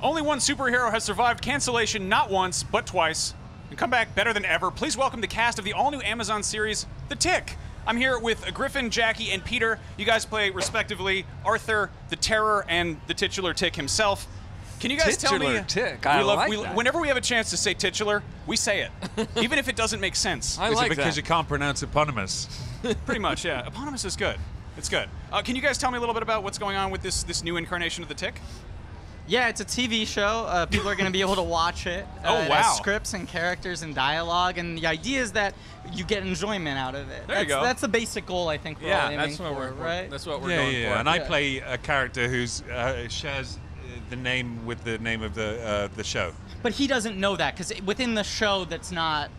Only one superhero has survived cancellation not once, but twice, and come back better than ever. Please welcome the cast of the all-new Amazon series, The Tick. I'm here with Griffin, Jackie, and Peter. You guys play, respectively, Arthur, the Terror, and the titular Tick himself. Can you guys tell me? Titular Tick. I like that. Whenever we have a chance to say titular, we say it, even if it doesn't make sense. I Is like it because that. you can't pronounce eponymous? Pretty much, yeah. Eponymous is good. It's good. Can you guys tell me a little bit about what's going on with this new incarnation of the Tick? Yeah, it's a TV show. People are going to be able to watch it. Oh, It wow. has scripts and characters and dialogue, and the idea is that you get enjoyment out of it. There you go. That's the basic goal, I think, we're all aiming that's what for, right? That's what we're Yeah, going yeah. for. And I Yeah. play a character who's shares the name with the name of the show. But he doesn't know that, because within the show, that's not...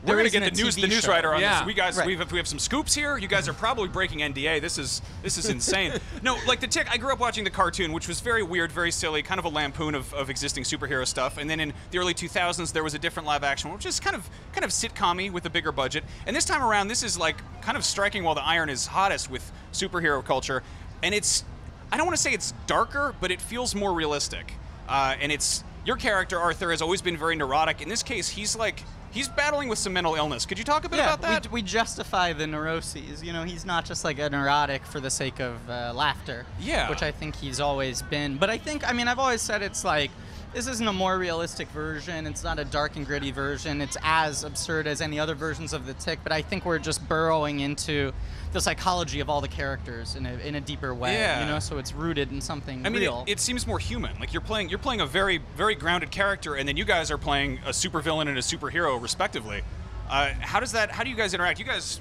We're there gonna get isn't a the TV news show. writer on Yeah. this. Right. We have some scoops here. You guys are probably breaking NDA. This is insane. No, like the Tick. I grew up watching the cartoon, which was very weird, very silly, kind of a lampoon of existing superhero stuff. And then in the early 2000s, there was a different live action, which is kind of sitcom-y with a bigger budget. And this time around, this is like kind of striking while the iron is hottest with superhero culture. And it's, I don't want to say it's darker, but it feels more realistic. And it's, your character Arthur has always been very neurotic. In this case, he's battling with some mental illness. Could you talk a bit about that? We justify the neuroses. You know, he's not just like a neurotic for the sake of laughter. Yeah. Which I think he's always been. But I've always said it's like, this isn't a more realistic version. It's not a dark and gritty version. It's as absurd as any other versions of the Tick. But I think we're just burrowing into the psychology of all the characters in a deeper way. Yeah. You know, so it's rooted in something real. It seems more human. Like you're playing a very, very grounded character, and then you guys are playing a supervillain and a superhero, respectively. How do you guys interact? You guys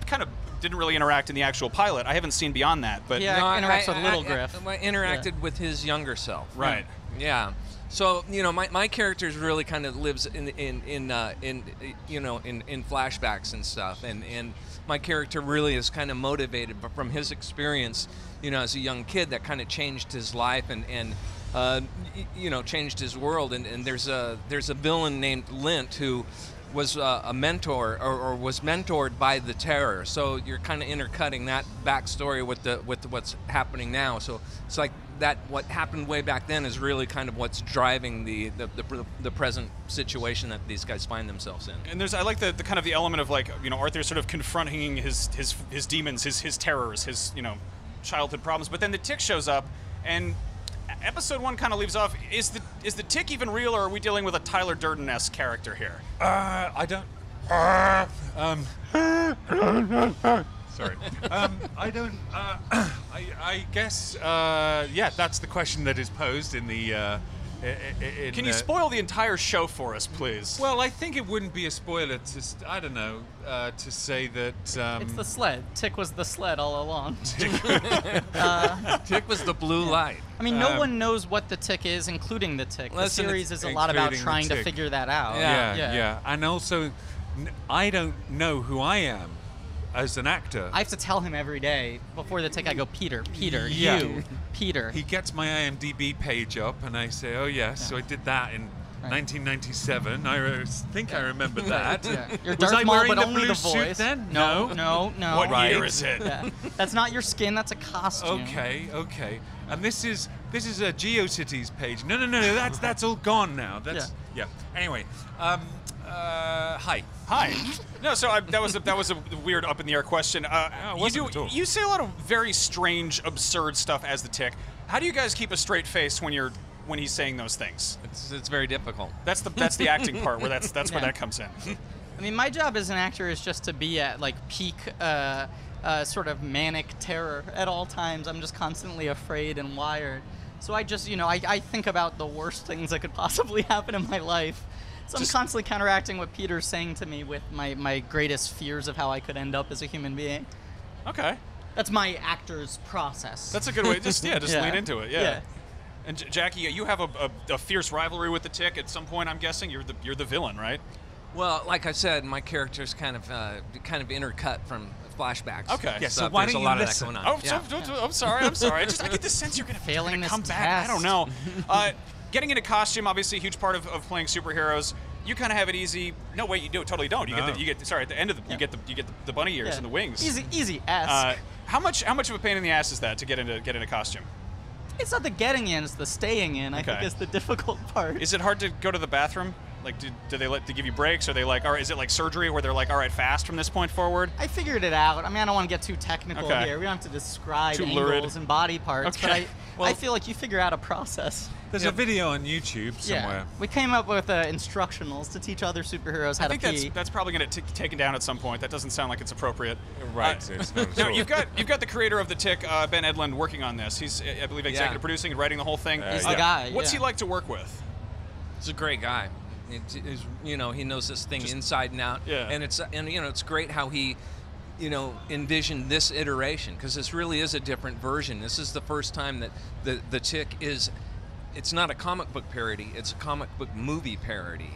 kind of didn't really interact in the actual pilot. I haven't seen beyond that, but Yeah. interacts with Little Griff. I interacted with his younger self. Right. Yeah. So my character really kind of lives in flashbacks and stuff, and my character really is kind of motivated from his experience, as a young kid that kind of changed his life and changed his world. And there's a villain named Lint who was a mentor or was mentored by the Terror. So you're kind of intercutting that backstory with what's happening now. So it's like that what happened way back then is really kind of what's driving the present situation that these guys find themselves in. And I like the kind of the element of like Arthur sort of confronting his demons, his terrors, his childhood problems. But then the Tick shows up, and episode 1 kind of leaves off. Is the Tick even real, or are we dealing with a Tyler Durden-esque character here? I don't. Sorry. I don't. I guess. Yeah, that's the question that is posed in the. Can you spoil the entire show for us, please? Well, I think it wouldn't be a spoiler to. I don't know. To say that. It's the sled. Tick was the sled all along. Tick was the blue light. I mean, no one knows what the Tick is, including the Tick. The Listen, series is a lot about including the trying to Tick. figure that out. Yeah. And also, I don't know who I am as an actor. I have to tell him every day before the Tick. I go, Peter, Yeah. you, Peter. He gets my IMDb page up, and I say, "Oh yes, so I did that in 1997. I think I remember that." Yeah. You're Was Darth I Maul, wearing but the only blue the suit voice. then? No. What Right. year is it? Yeah. That's not your skin. That's a costume. Okay. And this is a GeoCities page. No. That's all gone now. That's yeah. Anyway, hi. No, so that was a weird up in the air question. it wasn't at all. You say a lot of very strange, absurd stuff as the Tick. How do you guys keep a straight face when he's saying those things? It's very difficult. That's the acting part where that's where that comes in. I mean, my job as an actor is just to be at like peak sort of manic terror at all times. I'm just constantly afraid and wired. So I just, I think about the worst things that could possibly happen in my life. So I'm constantly counteracting what Peter's saying to me with my greatest fears of how I could end up as a human being. Okay. That's my actor's process. That's a good way. Just lean into it. Yeah. And Jackie, you have a fierce rivalry with the Tick at some point. I'm guessing you're the villain, right? Well, like I said, my character's kind of intercut from flashbacks. Okay. Yeah, so Stuff. why There's don't a lot you of listen? that going on. Oh, I'm sorry. I get the sense you're gonna Failing this come back. I don't test. know. Getting into costume, obviously a huge part of playing superheroes. You kind of have it easy. No, wait, you totally don't. You get at the end of you get the bunny ears and the wings. Easy ass. How much of a pain in the ass is that to get into costume? It's not the getting in; it's the staying in. I think Okay. is the difficult part. Is it hard to go to the bathroom? Like, do they give you breaks? Are they like, or is it like surgery where they're like, all right, fast from this point forward? I figured it out. I mean, I don't want to get too technical Okay. here. We don't have to describe Too angles lurid. and body parts, Okay. but I feel like you figure out a process. There's a video on YouTube somewhere. Yeah, we came up with instructionals to teach other superheroes how I think to pee. that's probably going to be taken down at some point. That doesn't sound like it's appropriate. Right. It's not at Now all. you've got the creator of the Tick, Ben Edlund, working on this. He's, I believe, executive Yeah. producing and writing the whole thing. He's the guy. What's he yeah. like to work with? He's a great guy. He knows this thing inside and out. Yeah. And it's great how he, envisioned this iteration, because this really is a different version. This is the first time that the Tick is. It's not a comic book parody, it's a comic book movie parody,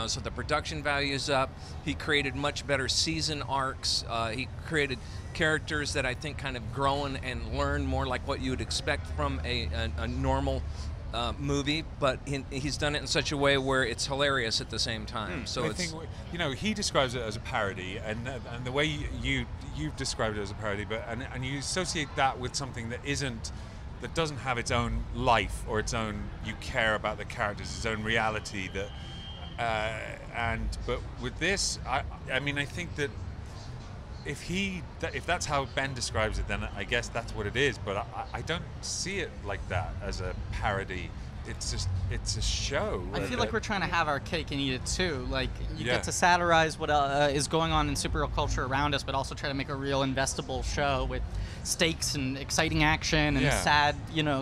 so the production value is up. He created much better season arcs. He created characters that I think kind of grow and learn more like what you would expect from a normal movie, but he's done it in such a way where it's hilarious at the same time. So I think he describes it as a parody, and the way you've described it as a parody, but and you associate that with something that doesn't have its own life or its own. You care about the characters, its own reality. But with this, I mean, I think that if that's how Ben describes it, then I guess that's what it is. But I don't see it like that as a parody. It's a show. I feel like we're trying to have our cake and eat it too. Like you Yeah. get to satirize what is going on in superhero culture around us, but also try to make a real investable show with stakes and exciting action and Yeah. sad,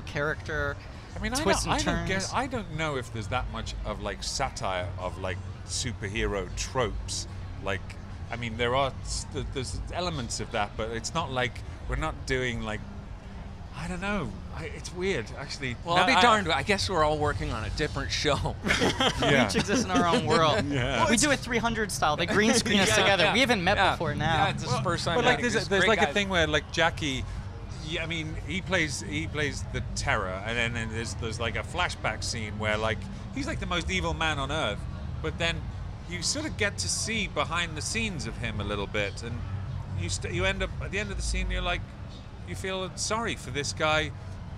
character. I mean, twists and turns. I don't know if there's that much of like satire of like superhero tropes. Like, I mean, there's elements of that, but it's not like we're not doing like, I don't know. It's weird, actually. Well, I'll be darned. I guess we're all working on a different show. Yeah. Each exists in our own world. Yeah. We do it 300 style. They green screen us together. We haven't met before now. Yeah, it's his first time. But like, meeting. there's He's a great like guy. a thing where like Jackie, I mean, he plays the Terror, and then there's like a flashback scene where like he's like the most evil man on earth, but then you sort of get to see behind the scenes of him a little bit, and you end up at the end of the scene, you're like, you feel sorry for this guy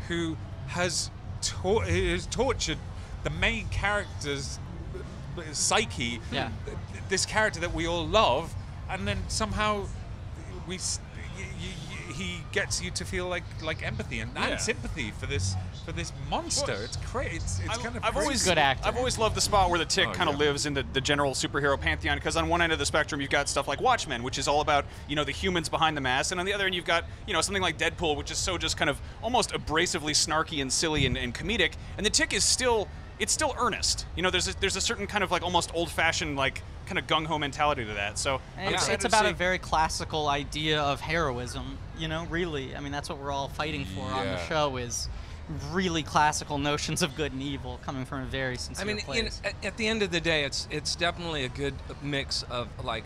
who has tortured the main character's psyche, Yeah. this character that we all love, and then somehow he gets you to feel like empathy and sympathy for this monster. Well, it's crazy. It's kind of I've crazy. always Good actor. I've always loved the spot where the Tick Oh, kind of yeah. lives in the general superhero pantheon, because on one end of the spectrum you've got stuff like Watchmen, which is all about the humans behind the mask, and on the other end you've got something like Deadpool, which is so just kind of almost abrasively snarky and silly and comedic, and the Tick is still earnest. There's a certain kind of like almost old-fashioned like kind of gung-ho mentality to that. So I'm It's, excited it's to about see. a very classical idea of heroism, really. I mean, that's what we're all fighting for on the Yeah. show is really classical notions of good and evil coming from a very sincere I mean, place. at the end of the day, it's definitely a good mix of like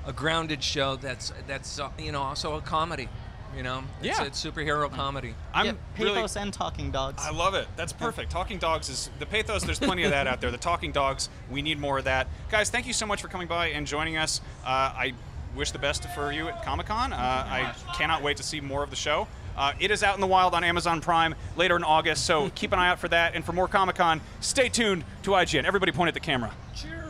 a grounded show that's also a comedy. Yeah. It's superhero comedy. I'm Yeah, really Pathos and Talking Dogs. I love it. That's perfect. Talking Dogs is the Pathos. There's plenty of that out there. The Talking Dogs, we need more of that. Guys, thank you so much for coming by and joining us. I wish the best for you at Comic-Con. I cannot wait to see more of the show. It is out in the wild on Amazon Prime later in August, so keep an eye out for that. And for more Comic-Con, stay tuned to IGN. Everybody point at the camera. Cheers.